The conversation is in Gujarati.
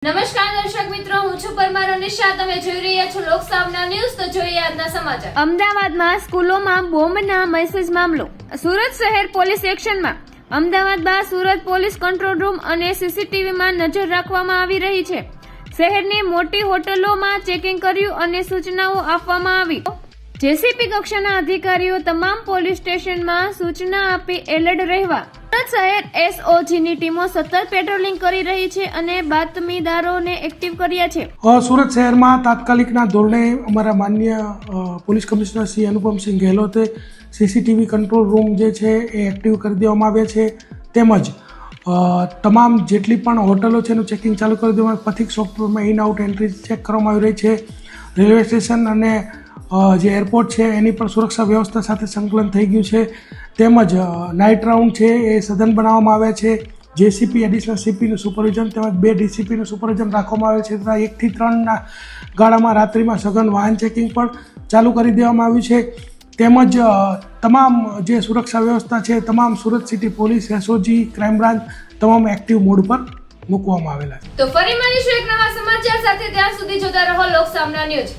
નમસ્કાર દર્શક મિત્રો, હું છું પરમાર નિશા. તમે જોઈ રહ્યા છો લોકસામના ન્યૂઝ. તો જોઈએ આજના સમાચાર. અમદાવાદમાં સ્કૂલોમાં બોમ્બના મેસેજ મામલો. સુરત શહેર પોલીસ એક્શનમાં. અમદાવાદ બાદ સુરત પોલીસ કંટ્રોલ રૂમ અને સીસીટીવીમાં નજર રાખવામાં આવી રહી છે. શહેરની મોટી હોટલોમાં ચેકિંગ કર્યું અને સૂચનાઓ આપવામાં આવી. જેસીપી કક્ષાના અધિકારીઓ તમામ પોલીસ સ્ટેશનમાં સૂચના આપી એલર્ટ રહેવા. સુરત શહેર એસઓજીની ટીમો સતત પેટ્રોલિંગ કરી રહી છે અને બાતમીદારોને એક્ટિવ કર્યા છે. સુરત શહેરમાં તાત્કાલિકના ધોરણે અમારા માન્ય પોલીસ કમિશનર શ્રી અનુપમસિંહ ગેહલોતે સીસીટીવી કંટ્રોલ રૂમ જે છે એ એક્ટિવ કરી દેવામાં આવ્યા છે. તેમજ તમામ જેટલી પણ હોટલો છે એનું ચેકિંગ ચાલુ કરી દેવામાં, પથિક સોફ્ટવેરમાં ઇન આઉટ એન્ટ્રી ચેક કરવામાં આવી રહી છે. રેલવે સ્ટેશન અને જે એરપોર્ટ છે એની પણ સુરક્ષા વ્યવસ્થા સાથે સંકલન થઈ ગયું છે. તેમજ નાઇટ રાઉન્ડ છે એ સઘન બનાવવામાં આવ્યા છે. જેસીપી એડિશનલ સીપીનું સુપરવિઝન તેમજ 2 ડીસીપીનું સુપરવિઝન રાખવામાં આવે છે. 1 થી 3ના ગાળામાં રાત્રિમાં સઘન વાહન ચેકિંગ પણ ચાલુ કરી દેવામાં આવ્યું છે. તેમજ તમામ જે સુરક્ષા વ્યવસ્થા છે તમામ Surat city police, SOG, crime branch તમામ એક્ટિવ મોડ પર મૂકવામાં આવેલા છે. તો ફરી મળીશું એક નવા સમાચાર સાથે. ત્યાં સુધી જોતા રહો લોકસામના ન્યૂઝ.